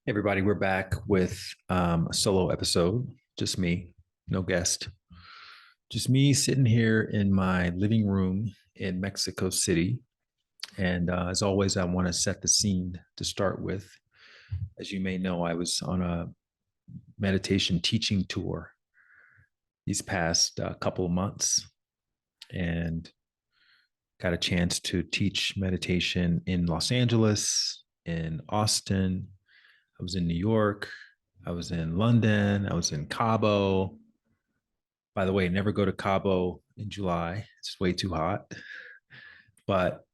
Hey everybody, we're back with a solo episode. Just me, no guest. Just me sitting here in my living room in Mexico City. And as always, I want to set the scene to start with. As you may know, I was on a meditation teaching tour these past couple of months and got a chance to teach meditation in Los Angeles, in Austin. I was in New York. I was in London. I was in Cabo. By the way, never go to Cabo in July. It's way too hot. But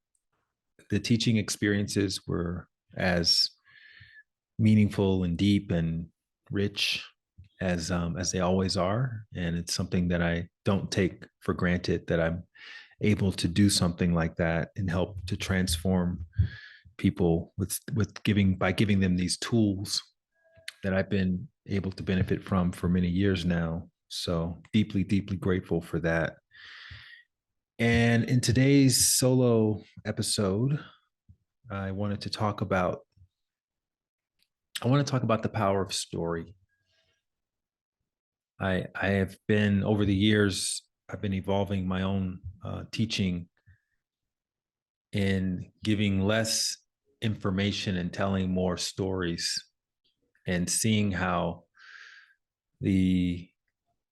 the teaching experiences were as meaningful and deep and rich as they always are, and it's something that I don't take for granted that I'm able to do something like that and help to transform people with giving by giving them these tools that I've been able to benefit from for many years now. So deeply, deeply grateful for that. And in today's solo episode, I wanted to talk about I want to talk about the power of story. I have been over the years I've been evolving my own teaching in giving less information and telling more stories and seeing how the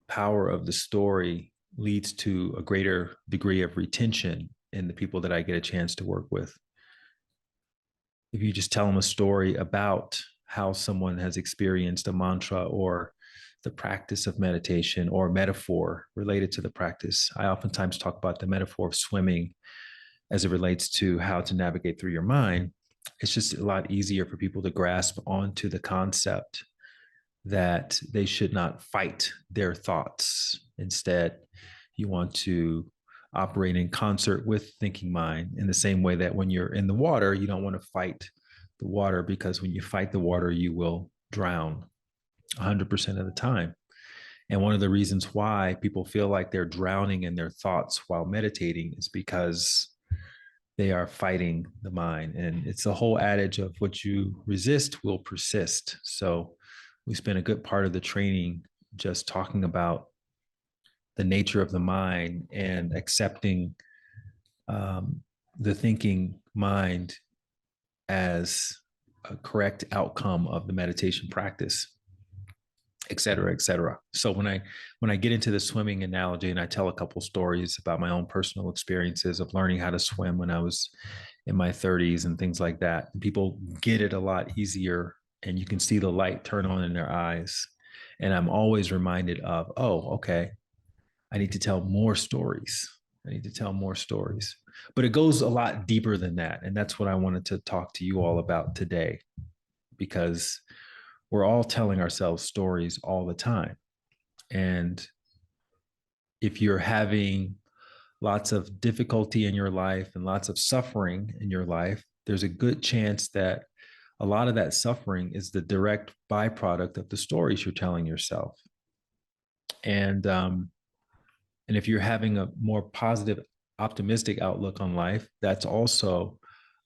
power of the story leads to a greater degree of retention in the people that I get a chance to work with. If you just tell them a story about how someone has experienced a mantra or the practice of meditation or metaphor related to the practice, I oftentimes talk about the metaphor of swimming as it relates to how to navigate through your mind. It's just a lot easier for people to grasp onto the concept that they should not fight their thoughts. Instead, you want to operate in concert with thinking mind in the same way that when you're in the water, you don't want to fight the water because when you fight the water, you will drown 100% of the time. And one of the reasons why people feel like they're drowning in their thoughts while meditating is because they are fighting the mind. And it's the whole adage of what you resist will persist. So we spent a good part of the training just talking about the nature of the mind and accepting um, the thinking mind as a correct outcome of the meditation practice, et cetera, et cetera. So when I get into the swimming analogy and I tell a couple stories about my own personal experiences of learning how to swim when I was in my 30s and things like that, people get it a lot easier and you can see the light turn on in their eyes. And I'm always reminded of, oh, okay, I need to tell more stories. I need to tell more stories. But it goes a lot deeper than that. And that's what I wanted to talk to you all about today, because we're all telling ourselves stories all the time. And if you're having lots of difficulty in your life and lots of suffering in your life, there's a good chance that a lot of that suffering is the direct byproduct of the stories you're telling yourself. And and if you're having a more positive, optimistic outlook on life, that's also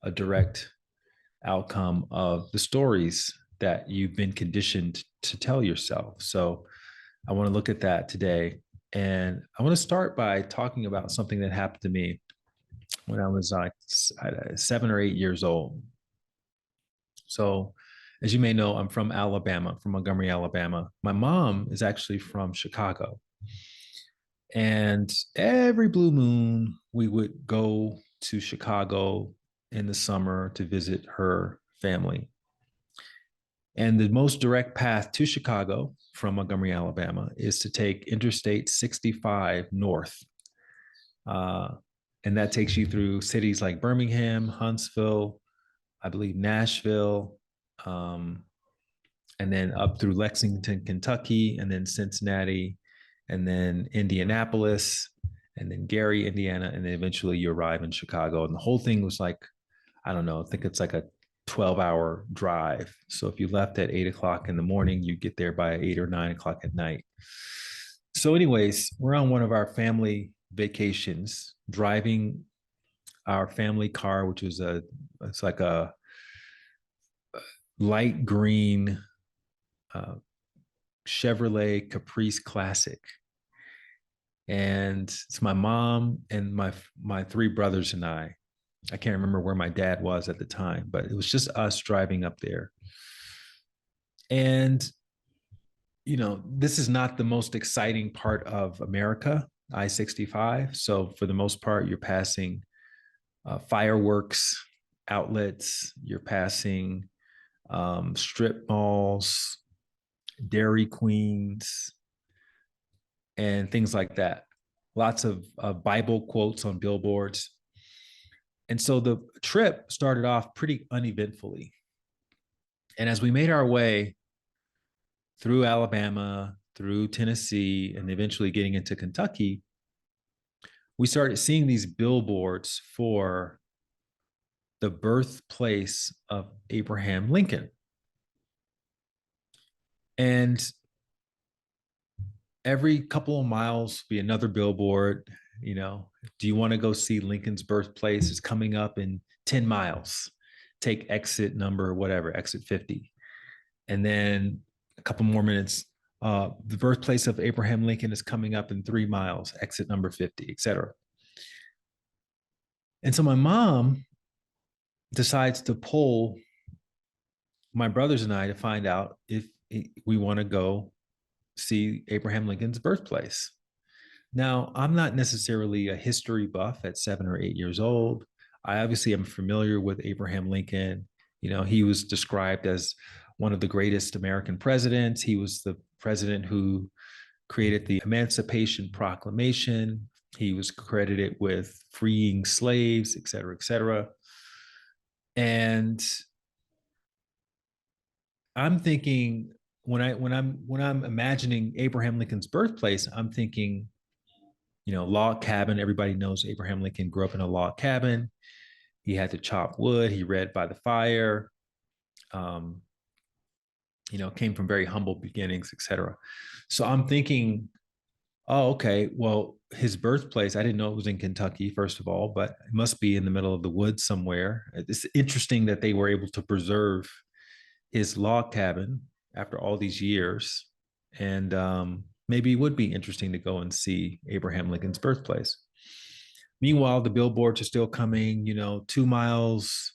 a direct outcome of the stories that you've been conditioned to tell yourself. So I want to look at that today. And I want to start by talking about something that happened to me when I was like 7 or 8 years old. So, as you may know, I'm from Alabama, from Montgomery, Alabama. My mom is actually from Chicago. And every blue moon, we would go to Chicago in the summer to visit her family. And the most direct path to Chicago from Montgomery, Alabama, is to take Interstate 65 north. Uh, and that takes you through cities like Birmingham, Huntsville, I believe Nashville, um, and then up through Lexington, Kentucky, and then Cincinnati, and then Indianapolis, and then Gary, Indiana, and then eventually you arrive in Chicago. And the whole thing was like, I don't know, I think it's like a 12-hour drive. So if you left at 8 o'clock in the morning, you get there by 8 or 9 o'clock at night. So, anyways, we're on one of our family vacations, driving our family car, which was it's like a light green uh, Chevrolet Caprice Classic. And it's my mom and my three brothers and I. I can't remember where my dad was at the time, but it was just us driving up there. And this is not the most exciting part of America, I-65. So for the most part, you're passing fireworks outlets, you're passing strip malls, Dairy Queens, and things like that. Lots of Bible quotes on billboards. And so the trip started off pretty uneventfully. And as we made our way through Alabama, through Tennessee, and eventually getting into Kentucky, we started seeing these billboards for the birthplace of Abraham Lincoln. And every couple of miles be another billboard. Do you want to go see Lincoln's birthplace? It's coming up in 10 miles. Take exit number, whatever, exit 50. And then a couple more minutes, the birthplace of Abraham Lincoln is coming up in 3 miles, exit number 50, etc. And so my mom decides to poll my brothers and I to find out if we want to go see Abraham Lincoln's birthplace. Now, I'm not necessarily a history buff at 7 or 8 years old. I obviously am familiar with Abraham Lincoln. He was described as one of the greatest American presidents. He was the president who created the Emancipation Proclamation. He was credited with freeing slaves, et cetera, et cetera. And I'm thinking when I'm imagining Abraham Lincoln's birthplace, I'm thinking, log cabin. Everybody knows Abraham Lincoln grew up in a log cabin. He had to chop wood. He read by the fire. Came from very humble beginnings, etc. So I'm thinking, oh, okay, well, his birthplace, I didn't know it was in Kentucky, first of all, but it must be in the middle of the woods somewhere. It's interesting that they were able to preserve his log cabin after all these years. And maybe it would be interesting to go and see Abraham Lincoln's birthplace. Meanwhile, the billboards are still coming, 2 miles,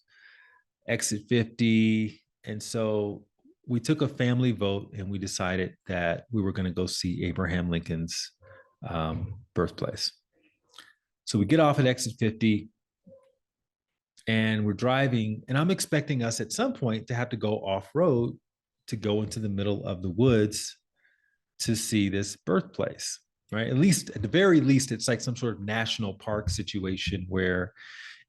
exit 50. And so we took a family vote and we decided that we were going to go see Abraham Lincoln's birthplace. So we get off at exit 50 and we're driving, and I'm expecting us at some point to have to go off road to go into the middle of the woods to see this birthplace, right? At the very least, it's like some sort of national park situation where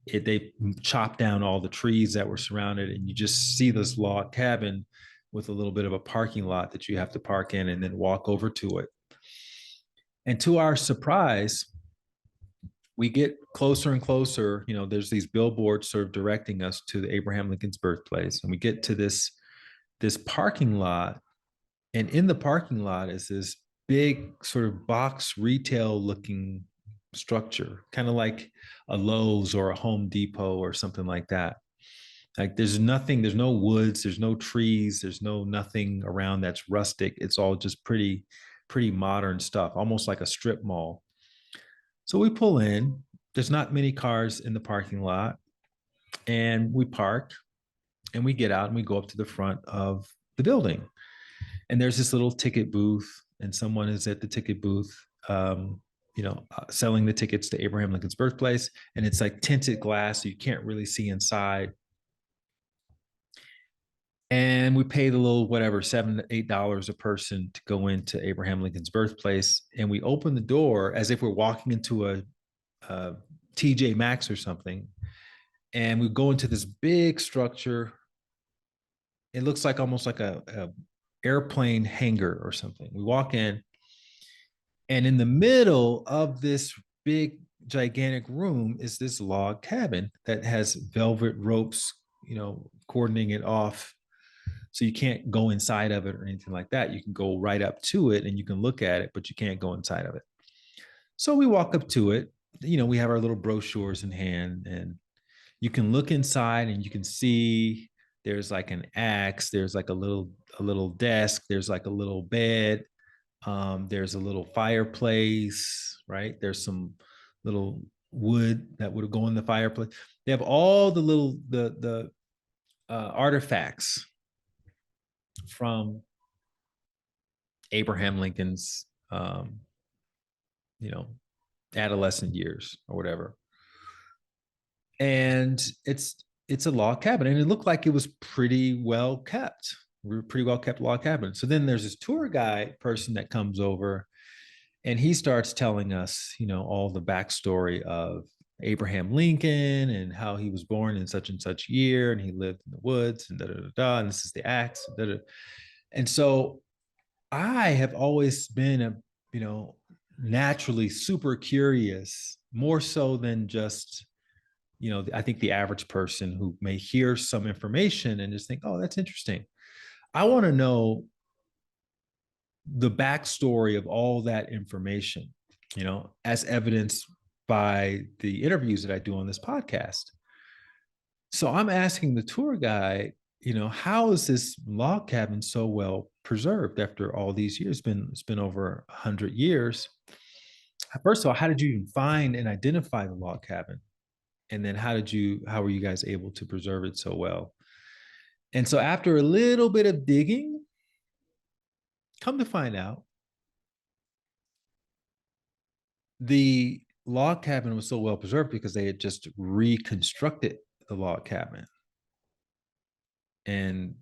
they chop down all the trees that were surrounded, and you just see this log cabin with a little bit of a parking lot that you have to park in and then walk over to it. And to our surprise, we get closer and closer. There's these billboards sort of directing us to the Abraham Lincoln's birthplace, and we get to this parking lot, and in the parking lot is this big sort of box retail looking structure, kind of like a Lowe's or a Home Depot or something like that. Like there's no woods, there's no trees, there's nothing around that's rustic. It's all just pretty modern stuff, almost like a strip mall. So we pull in, there's not many cars in the parking lot, and we park and we get out and we go up to the front of the building. And there's this little ticket booth, and someone is at the ticket booth, selling the tickets to Abraham Lincoln's birthplace. And it's like tinted glass, so you can't really see inside. And we paid a little, whatever, $7 to $8 a person to go into Abraham Lincoln's birthplace. And we open the door as if we're walking into a TJ Maxx or something. And we go into this big structure. It looks like almost like a airplane hangar or something. We walk in, and in the middle of this big, gigantic room is this log cabin that has velvet ropes, cordoning it off. So you can't go inside of it or anything like that. You can go right up to it and you can look at it, but you can't go inside of it. So we walk up to it. We have our little brochures in hand, and you can look inside and you can see there's like an axe, there's like a little desk, there's like a little bed, there's a little fireplace, right? There's some little wood that would go in the fireplace. They have all the little the artifacts from Abraham Lincoln's you know adolescent years or whatever. And it's a log cabin, and it looked like it was pretty well kept. Pretty well kept log cabin. So then there's this tour guide person that comes over, and he starts telling us, all the backstory of Abraham Lincoln and how he was born in such and such year, and he lived in the woods, and da da da da. And this is the axe. Da, da. And so I have always been naturally super curious, more so than just I think the average person who may hear some information and just think, oh, that's interesting. I want to know the backstory of all that information, as evidenced by the interviews that I do on this podcast. So I'm asking the tour guide, how is this log cabin so well preserved after all these years? It's been over 100 years. First of all, how did you even find and identify the log cabin? And then how were you guys able to preserve it so well? And so after a little bit of digging, come to find out, the log cabin was so well preserved because they had just reconstructed the log cabin and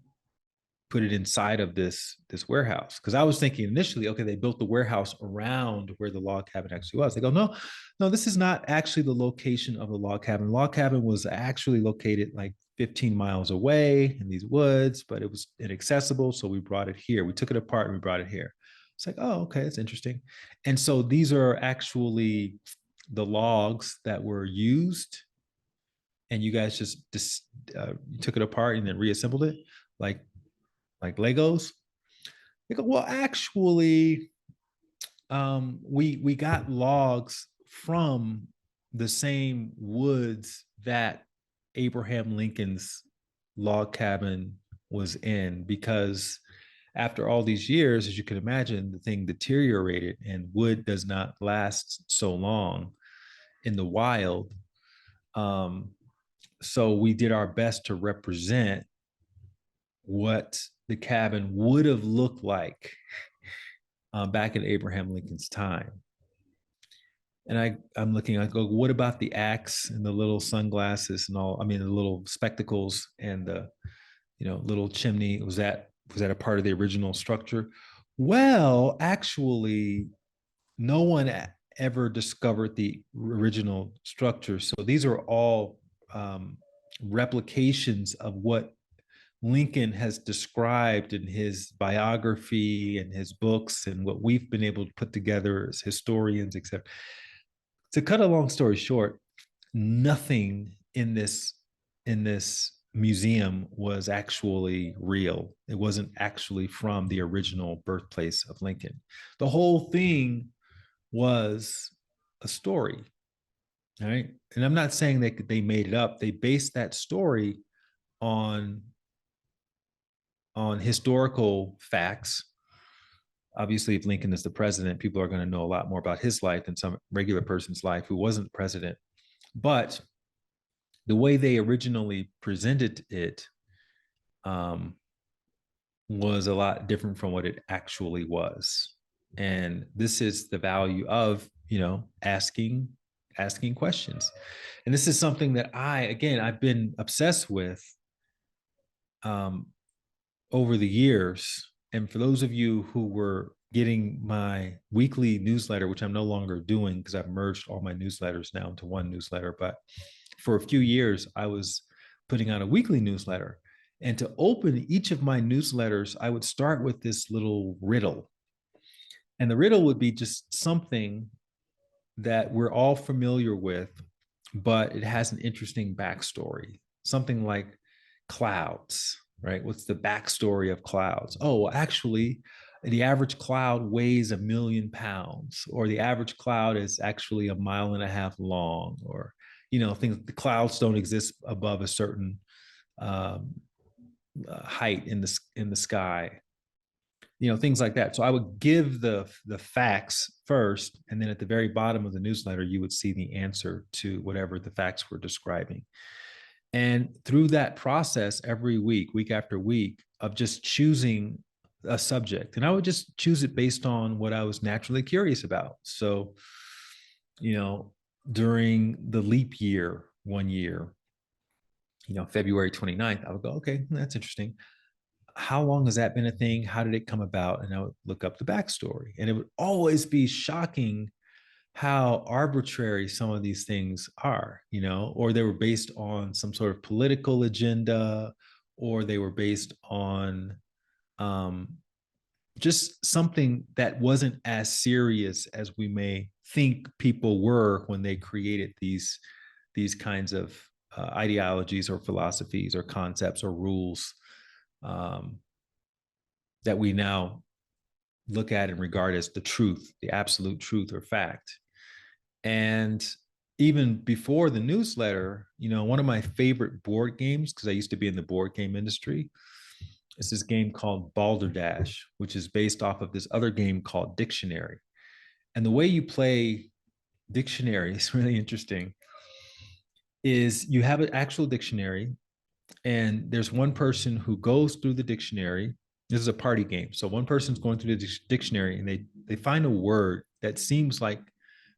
put it inside of this warehouse. Because I was thinking initially, okay, they built the warehouse around where the log cabin actually was. They go, no, this is not actually the location of the log cabin. The log cabin was actually located like 15 miles away in these woods, but it was inaccessible. So we brought it here. We took it apart and we brought it here. It's like, oh, okay, that's interesting. And so these are actually the logs that were used, and you guys just took it apart and then reassembled it like Legos. They go, well, actually, we got logs from the same woods that Abraham Lincoln's log cabin was in, because after all these years, as you can imagine, the thing deteriorated, and wood does not last so long in the wild. So we did our best to represent what the cabin would have looked like back in Abraham Lincoln's time. And I'm looking, I go, what about the axe and the little sunglasses and all? I mean, the little spectacles and the, little chimney. Was that a part of the original structure? Well, actually, no one ever discovered the original structure. So these are all replications of what Lincoln has described in his biography and his books, and what we've been able to put together as historians, etc. To cut a long story short, nothing in this museum was actually real. It wasn't actually from the original birthplace of Lincoln. The whole thing was a story. All right. And I'm not saying that they made it up. They based that story on historical facts. Obviously, if Lincoln is the president, people are going to know a lot more about his life than some regular person's life who wasn't president. But the way they originally presented it was a lot different from what it actually was. And this is the value of, asking questions. And this is something that I've been obsessed with over the years. And for those of you who were getting my weekly newsletter, which I'm no longer doing because I've merged all my newsletters now into one newsletter, but for a few years, I was putting out a weekly newsletter. And to open each of my newsletters, I would start with this little riddle. And the riddle would be just something that we're all familiar with, but it has an interesting backstory. Something like clouds, right? What's the backstory of clouds? Oh, well, actually, the average cloud weighs 1,000,000 pounds, or the average cloud is actually 1.5 miles long, or things. The clouds don't exist above a certain height in the sky, things like that. So I would give the facts first, and then at the very bottom of the newsletter, you would see the answer to whatever the facts were describing. And through that process, every week after week, of just choosing a subject, and I would just choose it based on what I was naturally curious about. So, during the leap year, one year, February 29th, I would go, okay, that's interesting. How long has that been a thing? How did it come about? And I would look up the backstory. And it would always be shocking how arbitrary some of these things are, or they were based on some sort of political agenda, or they were based on um, just something that wasn't as serious as we may think people were when they created these kinds of ideologies or philosophies or concepts or rules, um, that we now look at and regard as the truth, the absolute truth or fact. And even before the newsletter, one of my favorite board games, because I used to be in the board game industry, is this game called Balderdash, which is based off of this other game called Dictionary. And the way you play Dictionary is really interesting. Is you have an actual dictionary, and there's one person who goes through the dictionary. This is a party game. So one person's going through the dictionary, and they find a word that seems like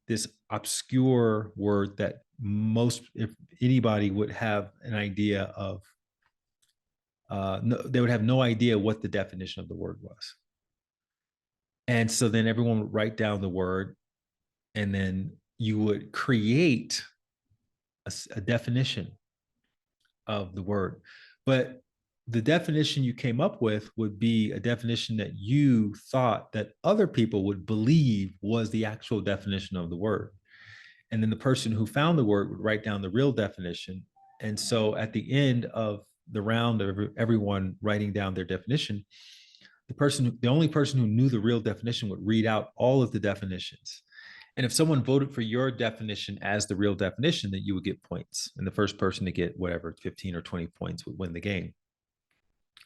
this obscure word that most, if anybody, would have an idea of. No, they would have no idea what the definition of the word was. And so then everyone would write down the word, and then you would create a definition of the word. But the definition you came up with would be a definition that you thought that other people would believe was the actual definition of the word. And then the person who found the word would write down the real definition. And so at the end of the round of everyone writing down their definition, the only person who knew the real definition would read out all of the definitions. And if someone voted for your definition as the real definition, then you would get points. And the first person to get whatever, 15 or 20 points would win the game.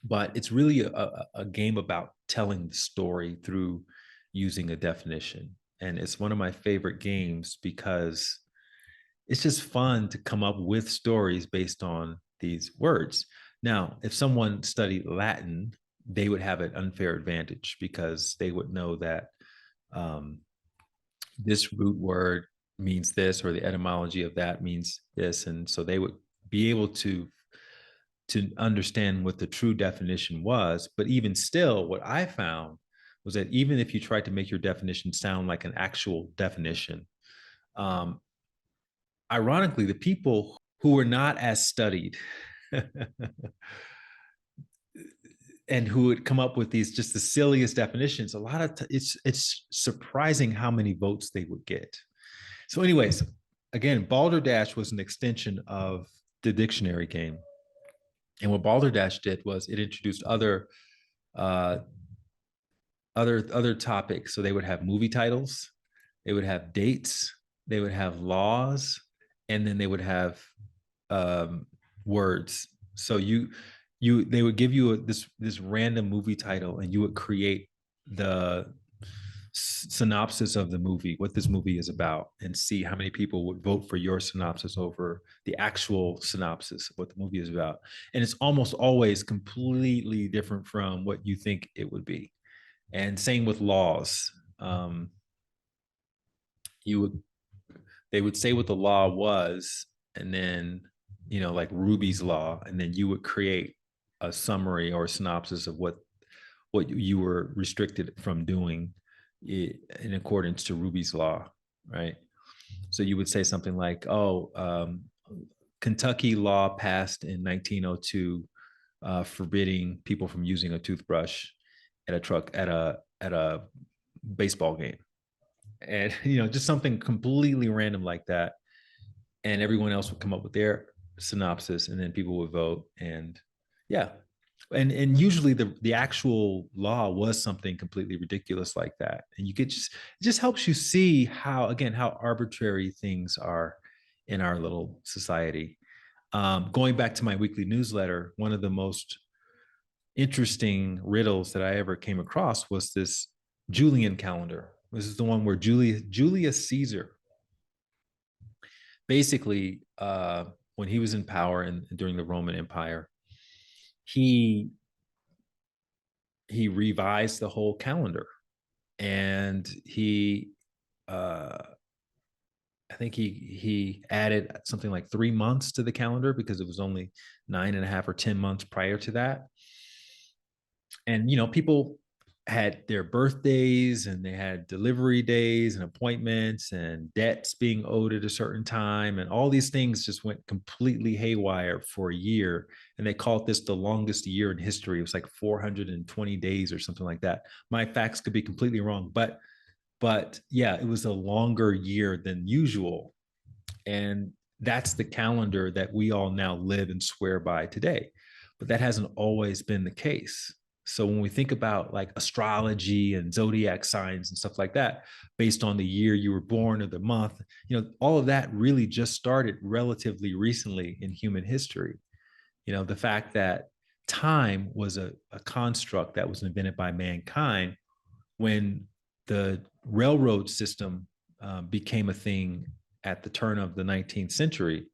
But it's really a game about telling the story through using a definition. And it's one of my favorite games because it's just fun to come up with stories based on these words. Now, if someone studied Latin, they would have an unfair advantage because they would know that this root word means this, or the etymology of that means this. And so they would be able to understand what the true definition was. But even still, what I found was that even if you tried to make your definition sound like an actual definition, ironically, the people who were not as studied and who would come up with these just the silliest definitions, it's surprising how many votes they would get. So anyways, again, Balderdash was an extension of the dictionary game. And what Balderdash did was it introduced other topics. So they would have movie titles, they would have dates, they would have laws, and then they would have words. So they would give you this random movie title, and you would create the synopsis of the movie, what this movie is about, and see how many people would vote for your synopsis over the actual synopsis of what the movie is about. And it's almost always completely different from what you think it would be. And same with laws. They would say what the law was, and then, like Ruby's law, and then you would create a summary or a synopsis of what you were restricted from doing in accordance to Ruby's law, right? So you would say something like, Kentucky law passed in 1902, forbidding people from using a toothbrush at a baseball game. And just something completely random like that. And everyone else would come up with their synopsis, and then people would vote. And yeah, and usually the actual law was something completely ridiculous like that. And you could it just helps you see how arbitrary things are in our little society. Going back to my weekly newsletter, one of the most interesting riddles that I ever came across was this Julian calendar. This is the one where Julius Caesar, basically, when he was in power and during the Roman Empire, he he revised the whole calendar, and he uh, I think he added something like 3 months to the calendar because it was only 9.5 or 10 months prior to that. And people had their birthdays, and they had delivery days and appointments and debts being owed at a certain time, and all these things just went completely haywire for a year. And they called this the longest year in history. It was like 420 days or something like that. My facts could be completely wrong, but yeah, it was a longer year than usual. And that's the calendar that we all now live and swear by today. But that hasn't always been the case. So when we think about like astrology and zodiac signs and stuff like that, based on the year you were born or the month, all of that really just started relatively recently in human history. The fact that time was a construct that was invented by mankind when the railroad system became a thing at the turn of the 19th century,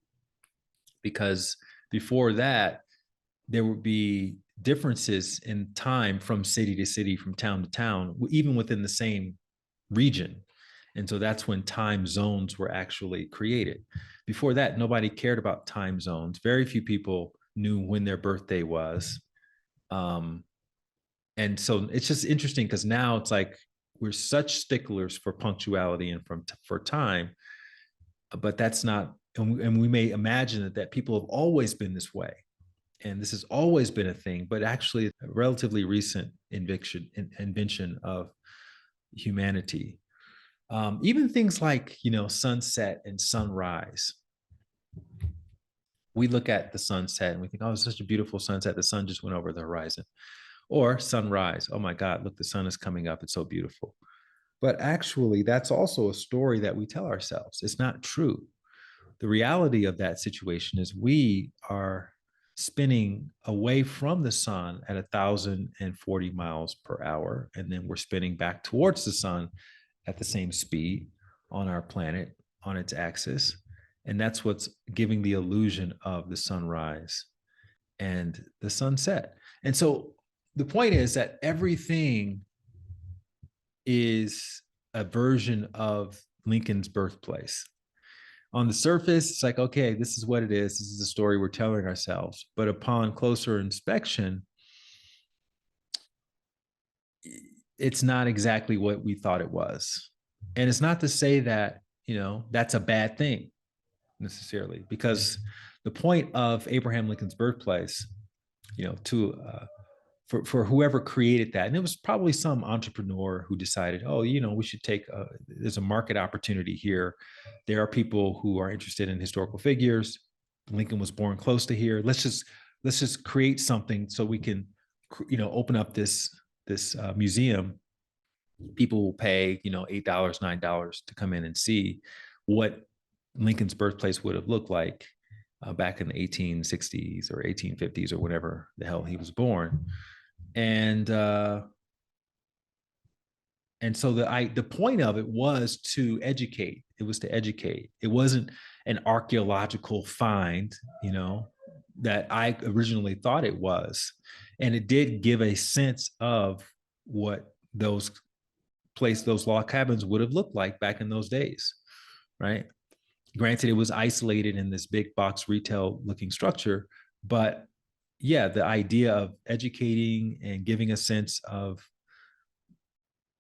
because before that, there would be differences in time from city to city, from town to town, even within the same region. And so that's when time zones were actually created. Before that, nobody cared about time zones. Very few people knew when their birthday was. Um, and so it's just interesting because now it's like we're such sticklers for punctuality and for time, but that's not, and we may imagine that people have always been this way, and this has always been a thing, but actually a relatively recent invention of humanity. Even things like sunset and sunrise. We look at the sunset and we think, oh, it's such a beautiful sunset. The sun just went over the horizon. Or sunrise. Oh my God, look, the sun is coming up. It's so beautiful. But actually, that's also a story that we tell ourselves. It's not true. The reality of that situation is we are spinning away from the sun at 1,040 miles per hour, and then we're spinning back towards the sun at the same speed on our planet on its axis. And that's what's giving the illusion of the sunrise and the sunset. And so the point is that everything is a version of Lincoln's birthplace. On the surface, it's like, okay, this is what it is. This is the story we're telling ourselves. But upon closer inspection, it's not exactly what we thought it was. And it's not to say that, that's a bad thing necessarily, because the point of Abraham Lincoln's birthplace, to for whoever created that, and it was probably some entrepreneur who decided, oh, we should there's a market opportunity here. There are people who are interested in historical figures. Lincoln was born close to here. Let's just create something so we can open up this museum. People will pay $8, $9 to come in and see what Lincoln's birthplace would have looked like back in the 1860s or 1850s or whenever the hell he was born. And so the point of it was to educate. It was to educate. It wasn't an archaeological find, that I originally thought it was. And it did give a sense of what those log cabins would have looked like back in those days, right? Granted, it was isolated in this big box retail looking structure, but yeah, the idea of educating and giving a sense of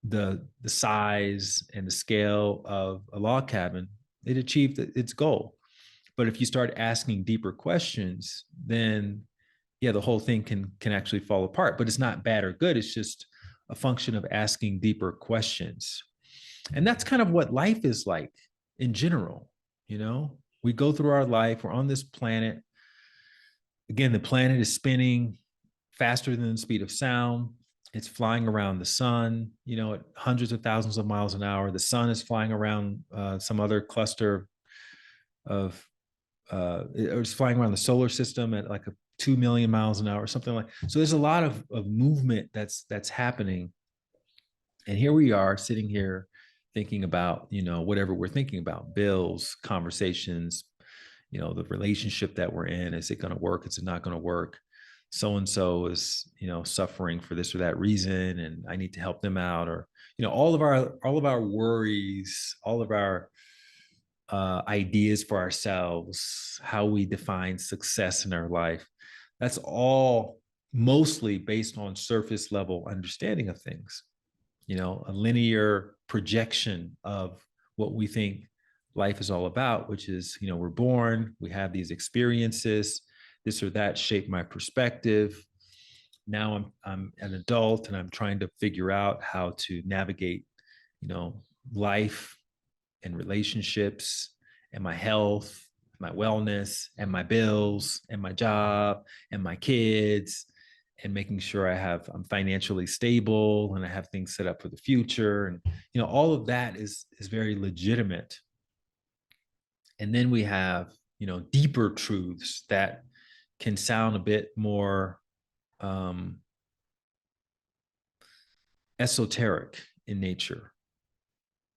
the size and the scale of a log cabin, it achieved its goal. But if you start asking deeper questions, then yeah, the whole thing can actually fall apart. But it's not bad or good. It's just a function of asking deeper questions. And that's kind of what life is like in general. We go through our life, we're on this planet. Again, the planet is spinning faster than the speed of sound. It's flying around the sun, at hundreds of thousands of miles an hour. The sun is flying around some other cluster of, it's flying around the solar system at like 2 million miles an hour, something like. So there's a lot of movement that's happening. And here we are sitting here thinking about, whatever we're thinking about, bills, conversations, the relationship that we're in. Is it going to work? Is it not going to work? So and so is, suffering for this or that reason, and I need to help them out. Or, all of our worries, all of our ideas for ourselves, how we define success in our life. That's all mostly based on surface level understanding of things, a linear projection of what we think life is all about, which is, we're born, we have these experiences, this or that shaped my perspective. Now I'm an adult and I'm trying to figure out how to navigate, life and relationships and my health, my wellness and my bills and my job and my kids, and making sure I'm financially stable and I have things set up for the future. And, all of that is very legitimate. And then we have, deeper truths that can sound a bit more esoteric in nature,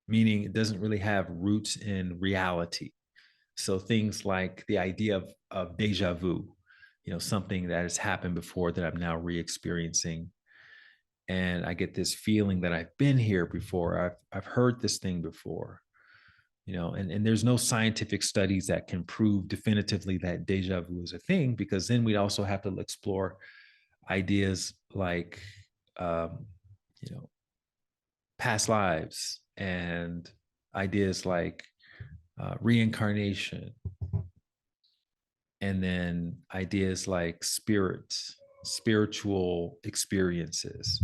meaning it doesn't really have roots in reality. So things like the idea of deja vu, something that has happened before that I'm now re-experiencing. And I get this feeling that I've been here before. I've heard this thing before, and there's no scientific studies that can prove definitively that deja vu is a thing, because then we'd also have to explore ideas like, um, past lives, and ideas like reincarnation, and then ideas like spiritual experiences,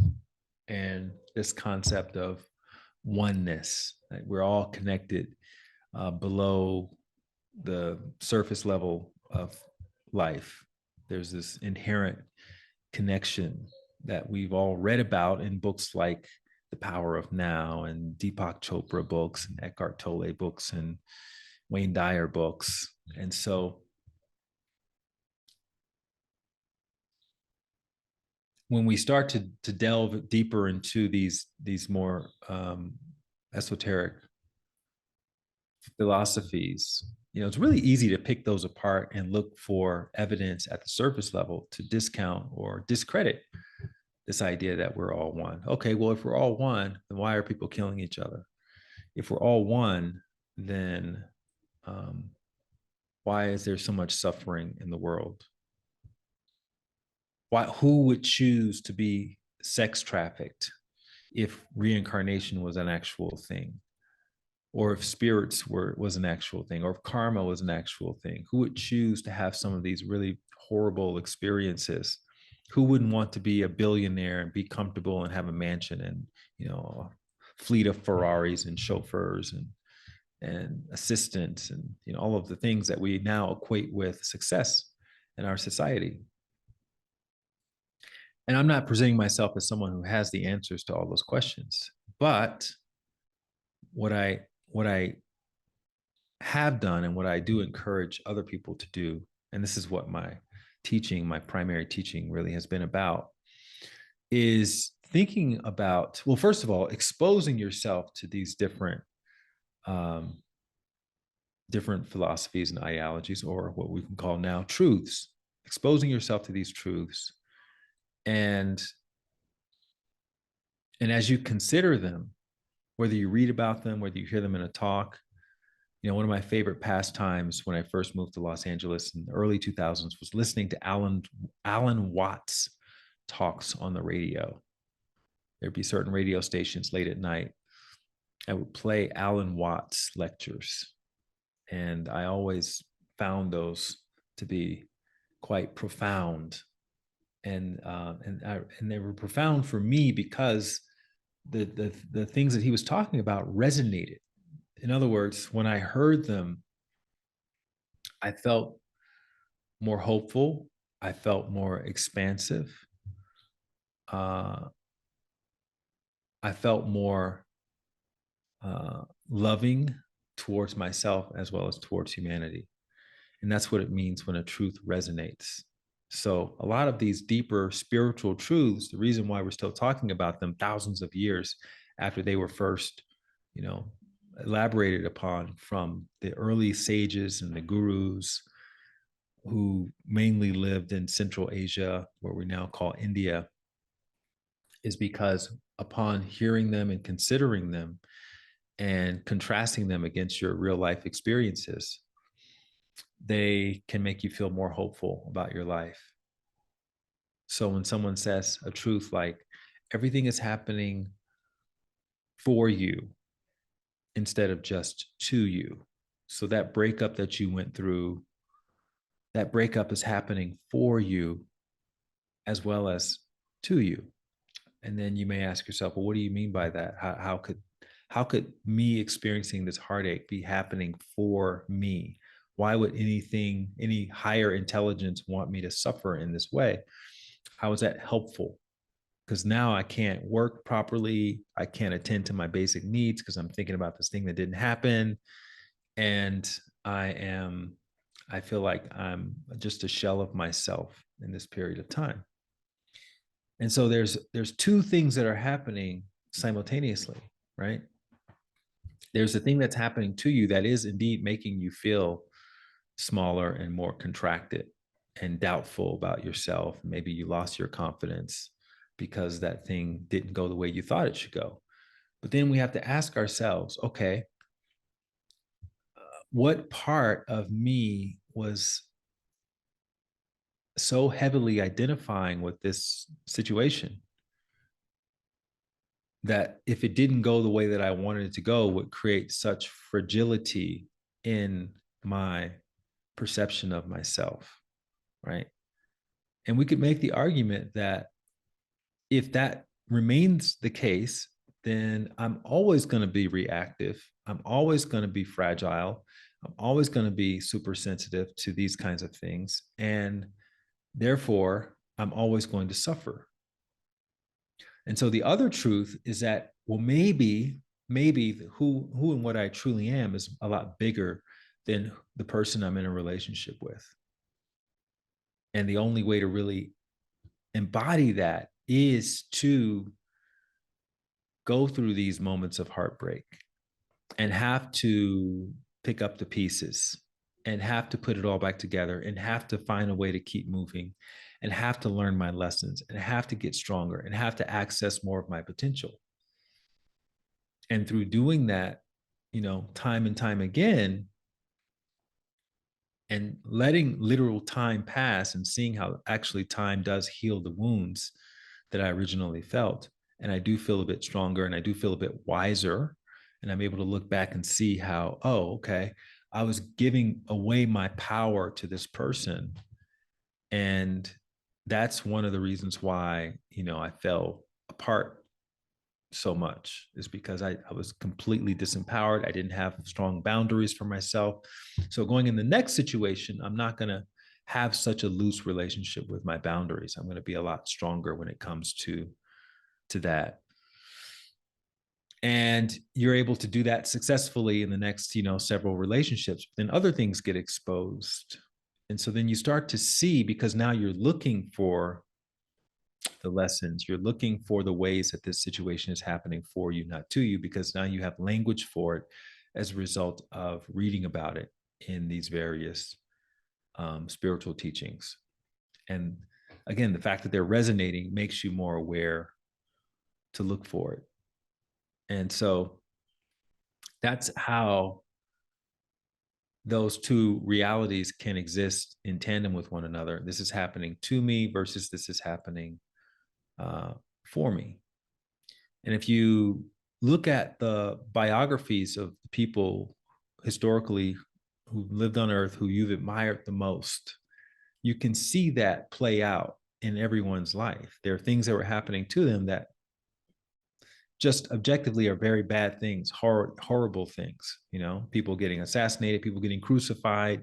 and this concept of oneness. Like we're all connected below the surface level of life. There's this inherent connection that we've all read about in books like The Power of Now and Deepak Chopra books and Eckhart Tolle books and Wayne Dyer books. And so when we start to delve deeper into these more esoteric philosophies, it's really easy to pick those apart and look for evidence at the surface level to discount or discredit this idea that we're all one. Okay, well, if we're all one, then why are people killing each other? If we're all one, then why is there so much suffering in the world? Who would choose to be sex trafficked if reincarnation was an actual thing? Or if spirits was an actual thing, or if karma was an actual thing? Who would choose to have some of these really horrible experiences? Who wouldn't want to be a billionaire and be comfortable and have a mansion and, a fleet of Ferraris and chauffeurs and assistants and, all of the things that we now equate with success in our society? And I'm not presenting myself as someone who has the answers to all those questions, but what I have done and what I do encourage other people to do, and this is what my primary teaching really has been about, is thinking about, well, first of all, exposing yourself to these different philosophies and ideologies, or what we can call now truths, exposing yourself to these truths. And as you consider them, whether you read about them, whether you hear them in a talk, one of my favorite pastimes when I first moved to Los Angeles in the early 2000s was listening to Alan Watts talks on the radio. There'd be certain radio stations late at night. I would play Alan Watts lectures, and I always found those to be quite profound, and they were profound for me because the things that he was talking about resonated. In other words, when I heard them, I felt more hopeful. I felt more expansive. I felt more loving towards myself as well as towards humanity. And that's what it means when a truth resonates. So a lot of these deeper spiritual truths, the reason why we're still talking about them thousands of years after they were first, you know, elaborated upon from the early sages and the gurus who mainly lived in Central Asia, what we now call India, is because upon hearing them and considering them and contrasting them against your real life experiences, they can make you feel more hopeful about your life. So when someone says a truth like, everything is happening for you instead of just to you. So that breakup that you went through, that breakup is happening for you as well as to you. And then you may ask yourself, well, what do you mean by that? How could me experiencing this heartache be happening for me? Why would any higher intelligence want me to suffer in this way? How is that helpful? Because now I can't work properly. I can't attend to my basic needs because I'm thinking about this thing that didn't happen. And I am, I feel like I'm just a shell of myself in this period of time. And so there's two things that are happening simultaneously, right? There's the thing that's happening to you that is indeed making you feel smaller and more contracted and doubtful about yourself. Maybe you lost your confidence because that thing didn't go the way you thought it should go. But then we have to ask ourselves, okay, what part of me was so heavily identifying with this situation that if it didn't go the way that I wanted it to go, would create such fragility in my perception of myself, right? And we could make the argument that if that remains the case, then I'm always going to be reactive. I'm always going to be fragile. I'm always going to be super sensitive to these kinds of things. And therefore, I'm always going to suffer. And so the other truth is that, well, maybe who and what I truly am is a lot bigger than the person I'm in a relationship with. And the only way to really embody that is to go through these moments of heartbreak and have to pick up the pieces and have to put it all back together and have to find a way to keep moving and have to learn my lessons and have to get stronger and have to access more of my potential. And through doing that, time and time again, and letting literal time pass and seeing how actually time does heal the wounds that I originally felt. And I do feel a bit stronger and I do feel a bit wiser. And I'm able to look back and see how, oh, okay, I was giving away my power to this person. And that's one of the reasons why, I fell apart so much, is because I was completely disempowered. I didn't have strong boundaries for myself. So going in the next situation, I'm not going to have such a loose relationship with my boundaries. I'm going to be a lot stronger when it comes to that. And you're able to do that successfully in the next, several relationships. Then other things get exposed. And so then you start to see, because now you're looking for the lessons, you're looking for the ways that this situation is happening for you, not to you, because now you have language for it as a result of reading about it in these various spiritual teachings. And again, the fact that they're resonating makes you more aware to look for it. And so that's how those two realities can exist in tandem with one another. This is happening to me versus this is happening for me. And if you look at the biographies of the people historically who lived on earth, who you've admired the most, you can see that play out in everyone's life. There are things that were happening to them that just objectively are very bad things, horrible things, people getting assassinated, people getting crucified,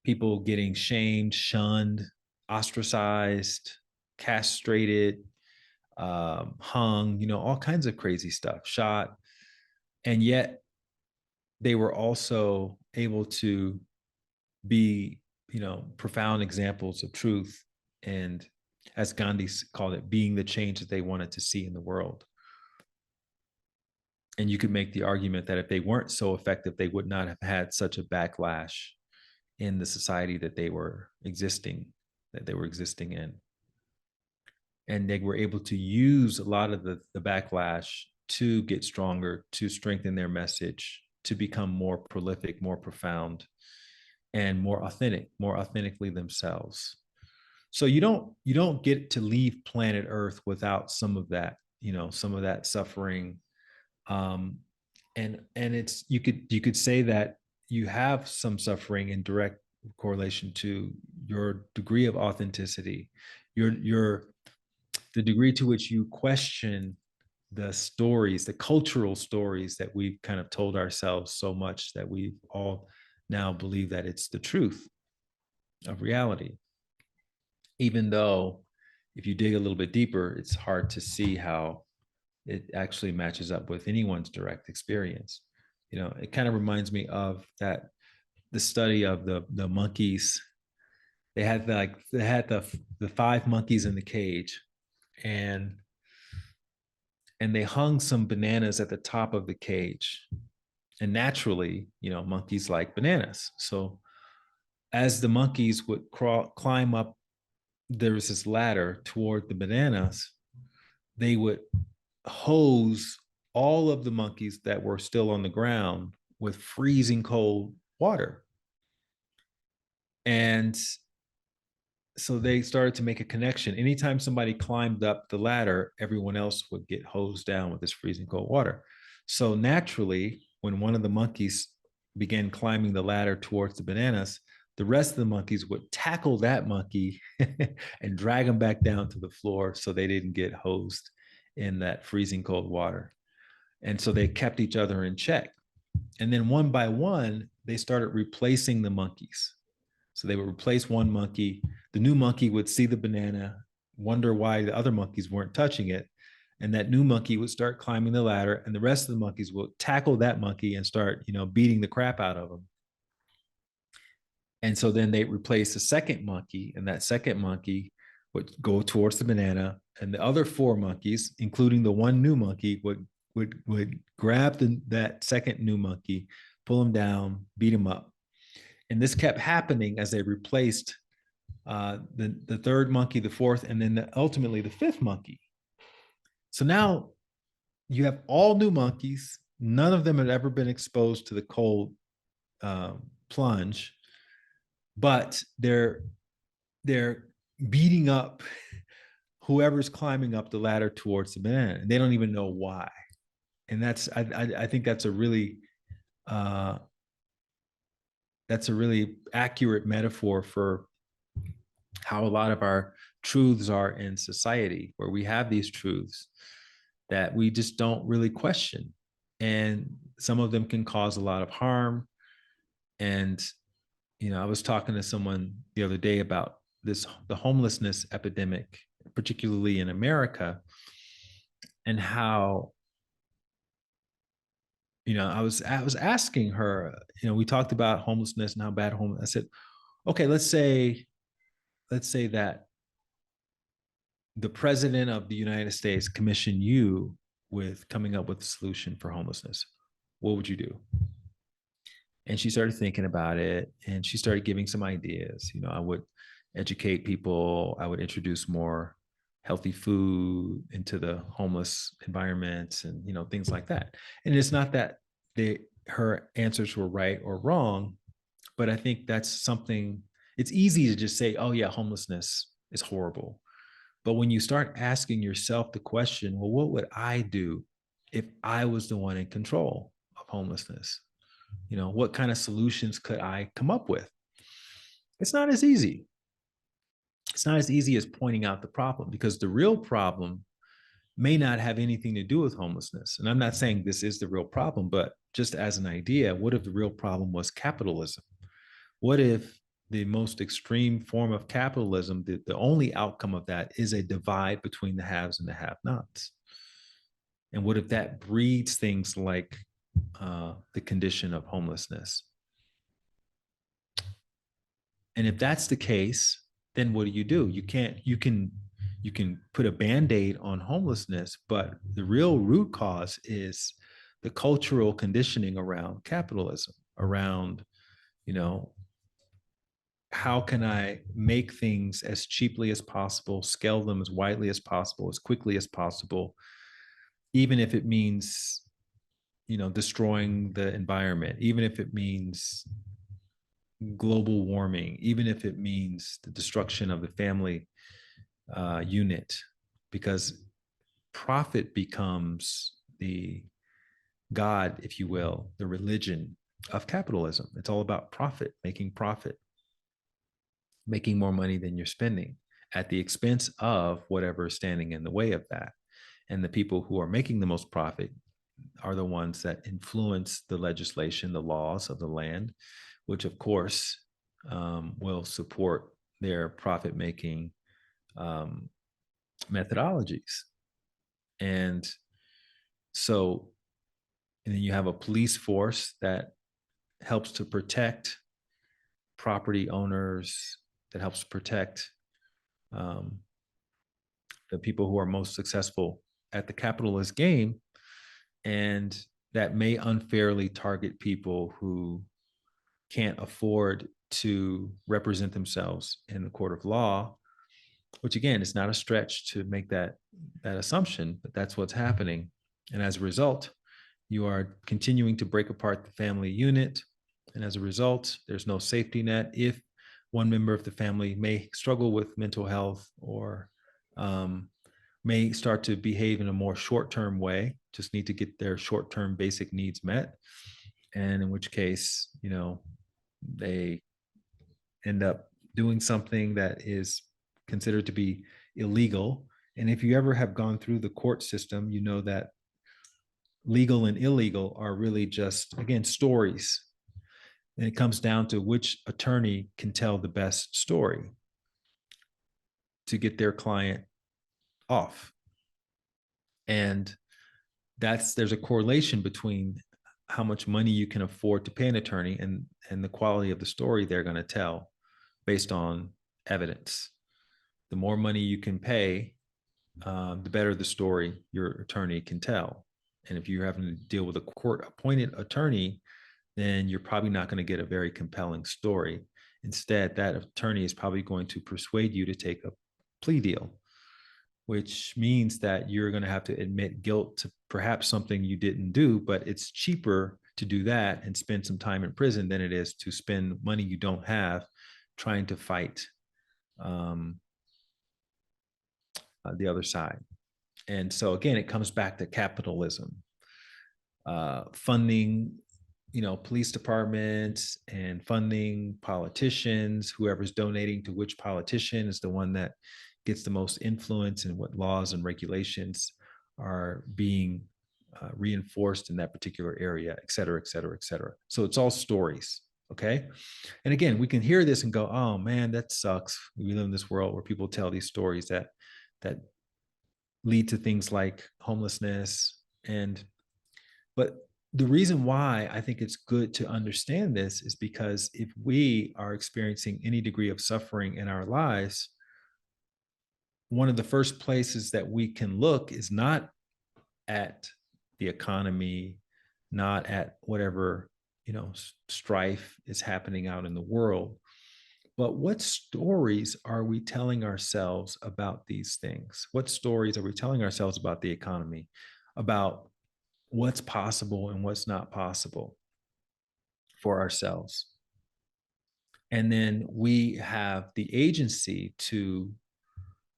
people getting shamed, shunned, ostracized, castrated, hung, all kinds of crazy stuff, shot. And yet they were also able to be profound examples of truth, and as Gandhi called it, being the change that they wanted to see in the world. And you could make the argument that if they weren't so effective, they would not have had such a backlash in the society that they were existing in. And they were able to use a lot of the backlash to get stronger, to strengthen their message, to become more prolific, more profound, and more authentically themselves. So you don't get to leave planet Earth without some of that, some of that suffering. um, and it's you could say that you have some suffering in direct correlation to your degree of authenticity, your the degree to which you question the stories, the cultural stories that we've kind of told ourselves so much that we all now believe that it's the truth of reality, even though if you dig a little bit deeper, it's hard to see how it actually matches up with anyone's direct experience. It kind of reminds me of that the study of the monkeys. They had the five monkeys in the cage, and they hung some bananas at the top of the cage. And naturally, monkeys like bananas. So as the monkeys would climb up, there was this ladder toward the bananas, they would hose all of the monkeys that were still on the ground with freezing cold water. And so they started to make a connection. Anytime somebody climbed up the ladder, everyone else would get hosed down with this freezing cold water. So naturally, when one of the monkeys began climbing the ladder towards the bananas, the rest of the monkeys would tackle that monkey and drag him back down to the floor so they didn't get hosed in that freezing cold water. And so they kept each other in check. And then one by one, they started replacing the monkeys. So they would replace one monkey. The new monkey would see the banana, wonder why the other monkeys weren't touching it. And that new monkey would start climbing the ladder, and the rest of the monkeys would tackle that monkey and start, beating the crap out of him. And so then they replace the second monkey, and that second monkey would go towards the banana, and the other four monkeys, including the one new monkey, would grab that second new monkey, pull him down, beat him up. And this kept happening as they replaced the third monkey, the fourth, and then ultimately the fifth monkey. So now you have all new monkeys. None of them had ever been exposed to the cold plunge, but they're beating up whoever's climbing up the ladder towards the banana. And they don't even know why. And I think that's a really accurate metaphor for how a lot of our truths are in society, where we have these truths that we just don't really question. And some of them can cause a lot of harm. And, I was talking to someone the other day about the homelessness epidemic, particularly in America, and how, I was asking her, we talked about homelessness and how bad homeless. I said, okay, let's say that the president of the United States commissioned you with coming up with a solution for homelessness. What would you do? And she started thinking about it, and she started giving some ideas. I would educate people. I would introduce more healthy food into the homeless environments, and things like that. And it's not that her answers were right or wrong, but I think that's something. It's easy to just say, "Oh yeah, homelessness is horrible." But when you start asking yourself the question, well, what would I do if I was the one in control of homelessness? What kind of solutions could I come up with? It's not as easy. It's not as easy as pointing out the problem, because the real problem may not have anything to do with homelessness. And I'm not saying this is the real problem, but just as an idea, what if the real problem was capitalism? What if the most extreme form of capitalism, the only outcome of that is a divide between the haves and the have-nots? And what if that breeds things like the condition of homelessness? And if that's the case, then what do? You can put a band-aid on homelessness, but the real root cause is the cultural conditioning around capitalism, around, you know, how can I make things as cheaply as possible, scale them as widely as possible, as quickly as possible, even if it means, destroying the environment, even if it means global warming, even if it means the destruction of the family unit, because profit becomes the God, if you will, the religion of capitalism. It's all about profit, making more money than you're spending at the expense of whatever is standing in the way of that. And the people who are making the most profit are the ones that influence the legislation, the laws of the land, which of course will support their profit making um, methodologies. And so, and then you have a police force that helps to protect property owners, that helps protect um, the people who are most successful at the capitalist game. And that may unfairly target people who can't afford to represent themselves in the court of law, which again is not a stretch to make that assumption, but that's what's happening. And as a result, you are continuing to break apart the family unit. And as a result, there's no safety net if one member of the family may struggle with mental health or may start to behave in a more short-term way, just need to get their short-term basic needs met. And in which case, they end up doing something that is considered to be illegal. And if you ever have gone through the court system, you know that legal and illegal are really just, again, stories. And it comes down to which attorney can tell the best story to get their client off. And there's a correlation between how much money you can afford to pay an attorney and the quality of the story they're going to tell based on evidence. The more money you can pay, the better the story your attorney can tell. And if you're having to deal with a court appointed attorney, then you're probably not going to get a very compelling story. Instead, that attorney is probably going to persuade you to take a plea deal, which means that you're going to have to admit guilt to perhaps something you didn't do, but it's cheaper to do that and spend some time in prison than it is to spend money you don't have trying to fight the other side. And so again, it comes back to capitalism, funding, police departments and funding politicians. Whoever's donating to which politician is the one that gets the most influence in what laws and regulations are being reinforced in that particular area, et cetera, et cetera, et cetera. So it's all stories. Okay. And again, we can hear this and go, oh man, that sucks. We live in this world where people tell these stories that lead to things like homelessness. But the reason why I think it's good to understand this is because if we are experiencing any degree of suffering in our lives, one of the first places that we can look is not at the economy, not at whatever, strife is happening out in the world, but what stories are we telling ourselves about these things? What stories are we telling ourselves about the economy, about what's possible and what's not possible for ourselves? And then we have the agency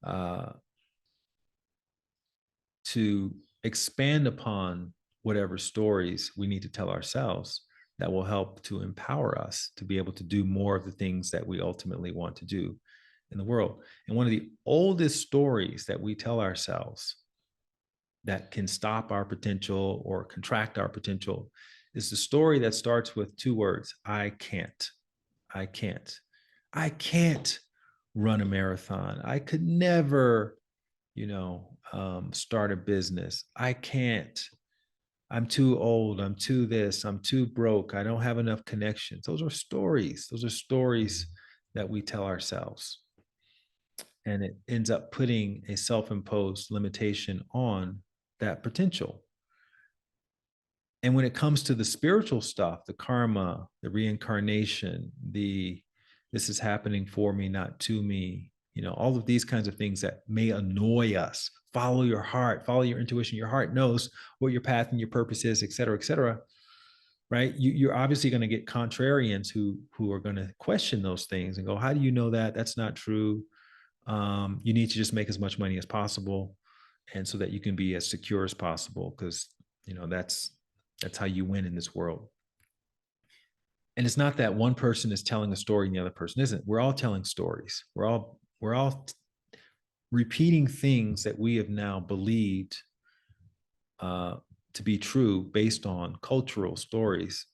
uh, to expand upon whatever stories we need to tell ourselves that will help to empower us to be able to do more of the things that we ultimately want to do in the world. And one of the oldest stories that we tell ourselves that can stop our potential or contract our potential is the story that starts with two words: I can't. I can't. I can't run a marathon. I could never, start a business. I can't. I'm too old. I'm too this. I'm too broke. I don't have enough connections. Those are stories. Those are stories that we tell ourselves. And it ends up putting a self-imposed limitation on that potential. And when it comes to the spiritual stuff, the karma, the reincarnation, the this is happening for me, not to me, all of these kinds of things that may annoy us. Follow your heart, follow your intuition. Your heart knows what your path and your purpose is, et cetera, right? You're obviously going to get contrarians who are going to question those things and go, how do you know that? That's not true. You need to just make as much money as possible, and so that you can be as secure as possible, because that's how you win in this world. And it's not that one person is telling a story and the other person isn't. We're all telling stories. We're all repeating things that we have now believed to be true based on cultural stories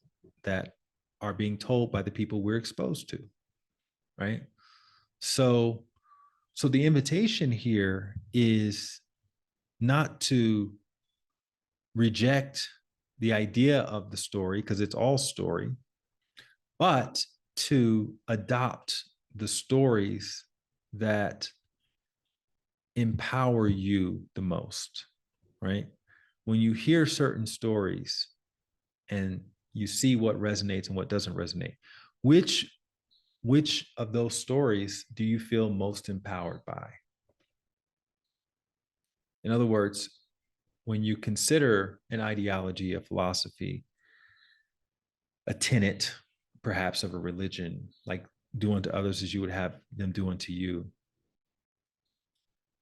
that are being told by the people we're exposed to, right? So the invitation here is not to reject the idea of the story, because it's all story, but to adopt the stories that empower you the most, right? When you hear certain stories and you see what resonates and what doesn't resonate, which of those stories do you feel most empowered by? In other words, when you consider an ideology, a philosophy, a tenet, perhaps of a religion, like do unto others as you would have them do unto you,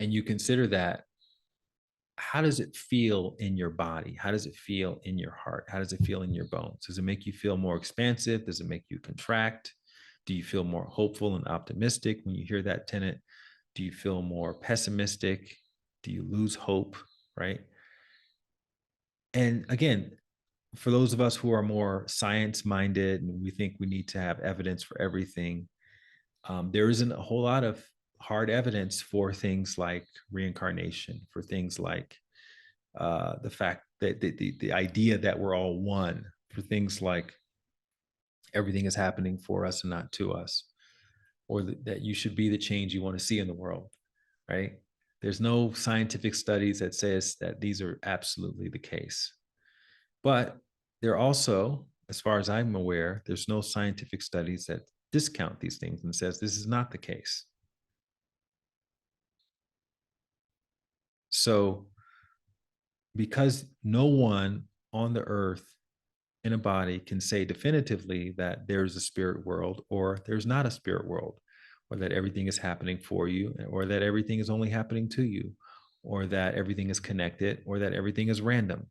and you consider that, how does it feel in your body? How does it feel in your heart? How does it feel in your bones? Does it make you feel more expansive? Does it make you contract? Do you feel more hopeful and optimistic when you hear that tenet? Do you feel more pessimistic? Do you lose hope, right? And again, for those of us who are more science minded and we think we need to have evidence for everything, there isn't a whole lot of hard evidence for things like reincarnation, for things like the fact that the idea that we're all one, for things like everything is happening for us and not to us, or that you should be the change you want to see in the world, right? There's no scientific studies that says that these are absolutely the case. But there are also, as far as I'm aware, there's no scientific studies that discount these things and says this is not the case. So because no one on the earth in a body can say definitively that there's a spirit world or there's not a spirit world, or that everything is happening for you, or that everything is only happening to you, or that everything is connected, or that everything is random,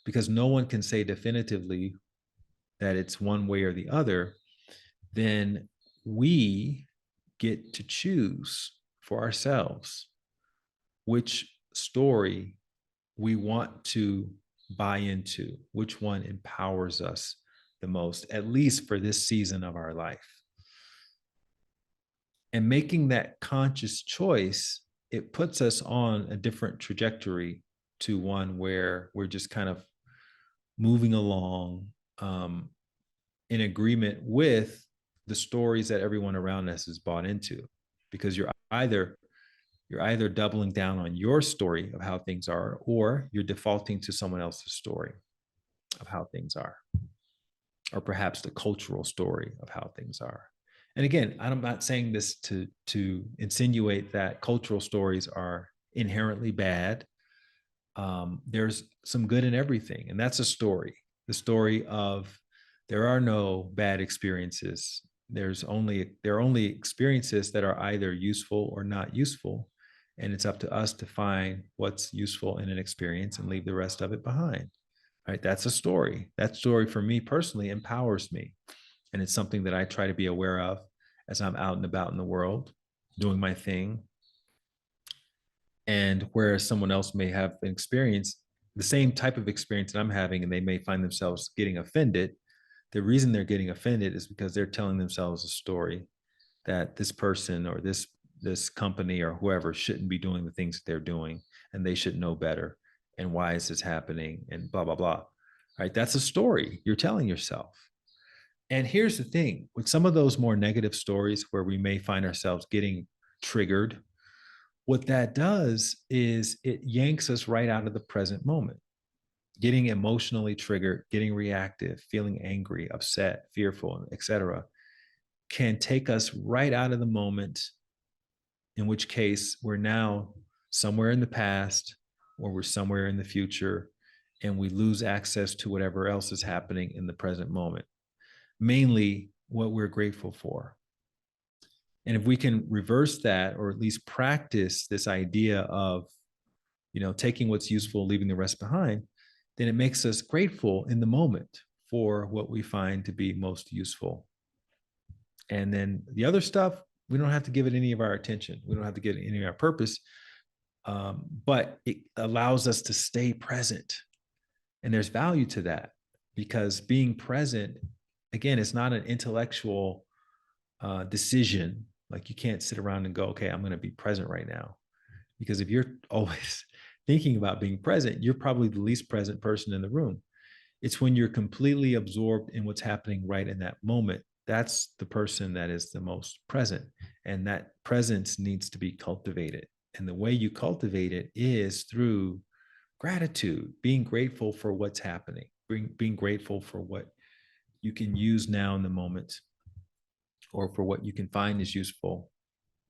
because no one can say definitively that it's one way or the other, then we get to choose for ourselves which story we want to buy into, which one empowers us the most, at least for this season of our life. And making that conscious choice, it puts us on a different trajectory to one where we're just kind of moving along in agreement with the stories that everyone around us is bought into, because you're either doubling down on your story of how things are, or you're defaulting to someone else's story of how things are, or perhaps the cultural story of how things are. And again, I'm not saying this to insinuate that cultural stories are inherently bad. There's some good in everything, and that's a story. The story of there are no bad experiences. There are only experiences that are either useful or not useful, and it's up to us to find what's useful in an experience and leave the rest of it behind. Right? That's a story. That story for me personally empowers me, and it's something that I try to be aware of as I'm out and about in the world doing my thing. And whereas someone else may have an experience, the same type of experience that I'm having, and they may find themselves getting offended, the reason they're getting offended is because they're telling themselves a story that this person or this company or whoever shouldn't be doing the things that they're doing, and they should know better. And why is this happening? And blah, blah, blah. Right? That's a story you're telling yourself. And here's the thing, with some of those more negative stories where we may find ourselves getting triggered, what that does is it yanks us right out of the present moment. Getting emotionally triggered, getting reactive, feeling angry, upset, fearful, etc., can take us right out of the moment, in which case we're now somewhere in the past or we're somewhere in the future, and we lose access to whatever else is happening in the present moment, mainly what we're grateful for. And if we can reverse that, or at least practice this idea of, taking what's useful, leaving the rest behind, then it makes us grateful in the moment for what we find to be most useful. And then the other stuff, we don't have to give it any of our attention. We don't have to give it any of our purpose. But it allows us to stay present. And there's value to that, because being present, again, it's not an intellectual decision. Like, you can't sit around and go, okay, I'm going to be present right now. Because if you're always thinking about being present, you're probably the least present person in the room. It's when you're completely absorbed in what's happening right in that moment. That's the person that is the most present. And that presence needs to be cultivated. And the way you cultivate it is through gratitude, being grateful for what's happening, being grateful for what you can use now in the moment, or for what you can find is useful,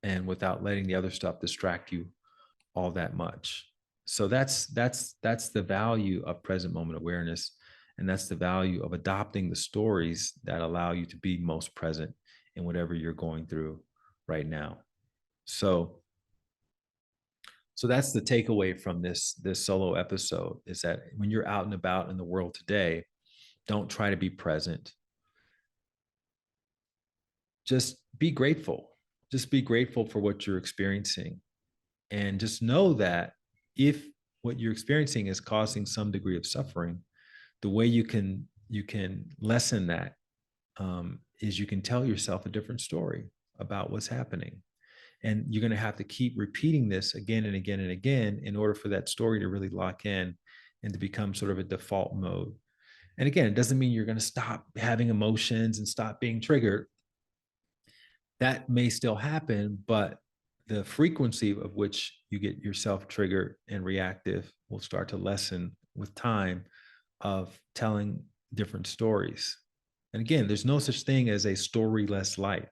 and without letting the other stuff distract you all that much. So that's the value of present moment awareness, and that's the value of adopting the stories that allow you to be most present in whatever you're going through right now. So that's the takeaway from this solo episode, is that when you're out and about in the world today, don't try to be present. Just be grateful. Just be grateful for what you're experiencing. And just know that if what you're experiencing is causing some degree of suffering, the way you can lessen that is you can tell yourself a different story about what's happening. And you're going to have to keep repeating this again and again and again in order for that story to really lock in and to become sort of a default mode. And again, it doesn't mean you're going to stop having emotions and stop being triggered. That may still happen, but the frequency of which you get yourself triggered and reactive will start to lessen with time of telling different stories. And again, there's no such thing as a storyless life.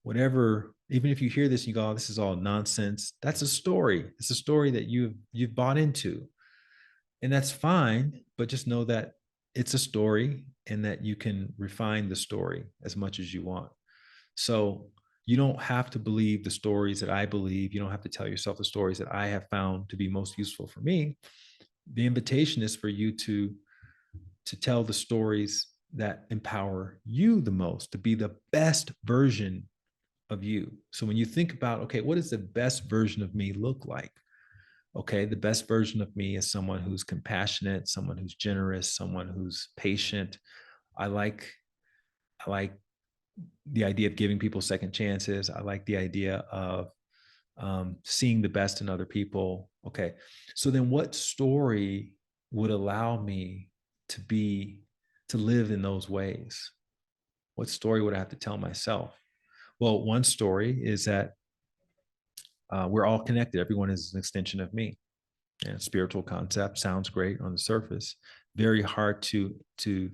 Whatever, even if you hear this and you go, oh, this is all nonsense, that's a story. It's a story that you've bought into. And that's fine, but just know that it's a story and that you can refine the story as much as you want. So you don't have to believe the stories that I believe. You don't have to tell yourself the stories that I have found to be most useful for me. The invitation is for you to tell the stories that empower you the most, to be the best version of you. So when you think about, okay, what does the best version of me look like? Okay, the best version of me is someone who's compassionate, someone who's generous, someone who's patient. I like the idea of giving people second chances. I like the idea of seeing the best in other people. Okay, so then what story would allow me to live in those ways? What story would I have to tell myself? Well, one story is that we're all connected. Everyone is an extension of me. And spiritual concept sounds great on the surface. Very hard to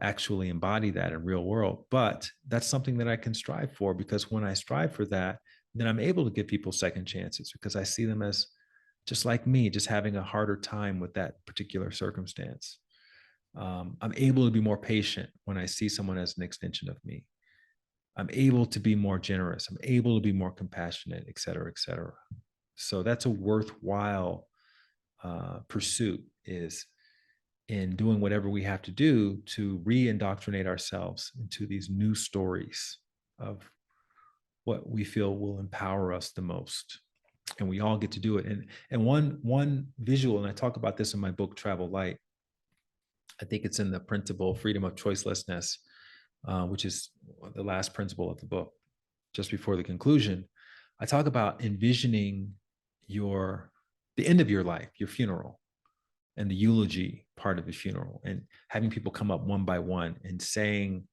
actually embody that in real world. But that's something that I can strive for, because when I strive for that, then I'm able to give people second chances, because I see them as just like me, just having a harder time with that particular circumstance. I'm able to be more patient when I see someone as an extension of me. I'm able to be more generous. I'm able to be more compassionate, et cetera, et cetera. So that's a worthwhile pursuit, is in doing whatever we have to do to re-indoctrinate ourselves into these new stories of what we feel will empower us the most. And we all get to do it. And one visual, and I talk about this in my book, Travel Light. I think it's in the principle, Freedom of Choicelessness, which is the last principle of the book, just before the conclusion. I talk about envisioning the end of your life, your funeral, and the eulogy part of the funeral, and having people come up one by one and saying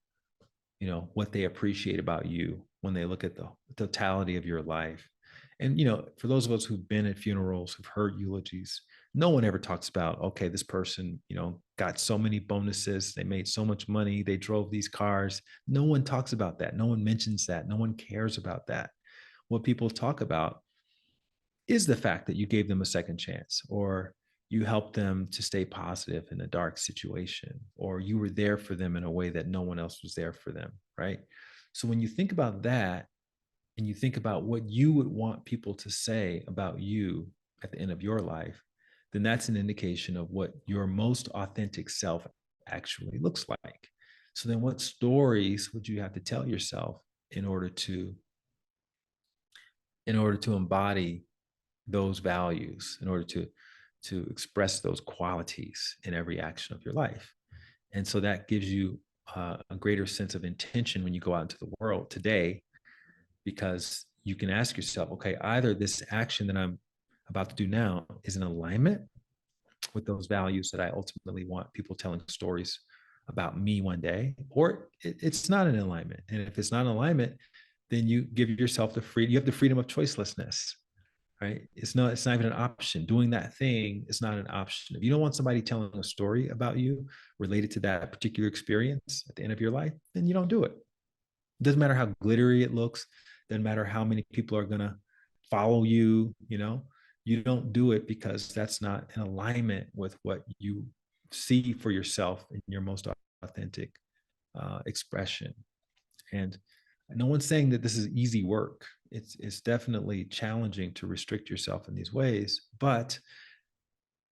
what they appreciate about you when they look at the totality of your life. And for those of us who've been at funerals, who've heard eulogies, no one ever talks about, okay, this person got so many bonuses, they made so much money, they drove these cars. No one talks about that. No one mentions that. No one cares about that. What people talk about is the fact that you gave them a second chance, or you helped them to stay positive in a dark situation, or you were there for them in a way that no one else was there for them, right? So when you think about that, and you think about what you would want people to say about you at the end of your life, then that's an indication of what your most authentic self actually looks like. So then what stories would you have to tell yourself in order to embody those values, in order to express those qualities in every action of your life? And so that gives you a greater sense of intention when you go out into the world today, because you can ask yourself, okay, either this action that I'm about to do now is in alignment with those values that I ultimately want people telling stories about me one day, or it's not in alignment. And if it's not in alignment, then you give yourself the freedom. You have the freedom of choicelessness, right? It's not even an option. Doing that thing is not an option. If you don't want somebody telling a story about you related to that particular experience at the end of your life, then you don't do it. It doesn't matter how glittery it looks. Doesn't matter how many people are going to follow you. You don't do it because that's not in alignment with what you see for yourself in your most authentic expression. And no one's saying that this is easy work. It's definitely challenging to restrict yourself in these ways, but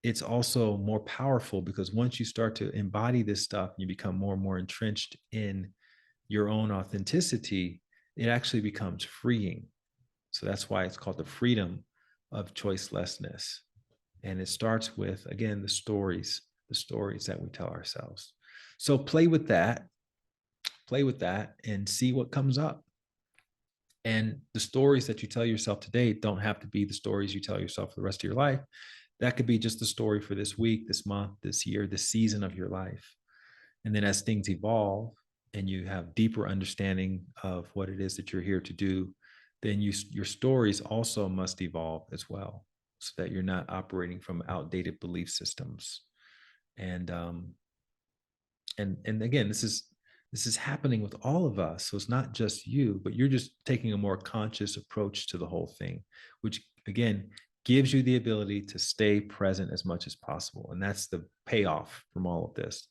it's also more powerful, because once you start to embody this stuff, you become more and more entrenched in your own authenticity, it actually becomes freeing. So that's why it's called the freedom of choicelessness. And it starts with, again, the stories that we tell ourselves. So play with that and see what comes up. And the stories that you tell yourself today don't have to be the stories you tell yourself for the rest of your life. That could be just the story for this week, this month, this year, this season of your life. And then as things evolve and you have deeper understanding of what it is that you're here to do, then your stories also must evolve as well, so that you're not operating from outdated belief systems. And again, this is happening with all of us. So it's not just you, but you're just taking a more conscious approach to the whole thing, which again gives you the ability to stay present as much as possible. And that's the payoff from all of this.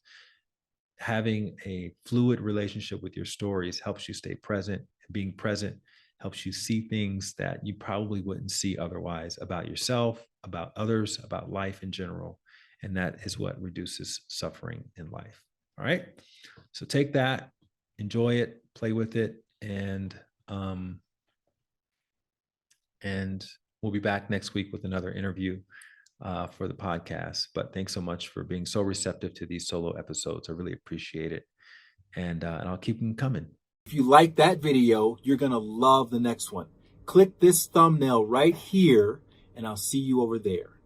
Having a fluid relationship with your stories helps you stay present. Being present helps you see things that you probably wouldn't see otherwise about yourself, about others, about life in general. And that is what reduces suffering in life. All right. So take that, enjoy it, play with it, and we'll be back next week with another interview for the podcast. But thanks so much for being so receptive to these solo episodes. I really appreciate it. And I'll keep them coming. If you like that video, you're going to love the next one. Click this thumbnail right here, and I'll see you over there.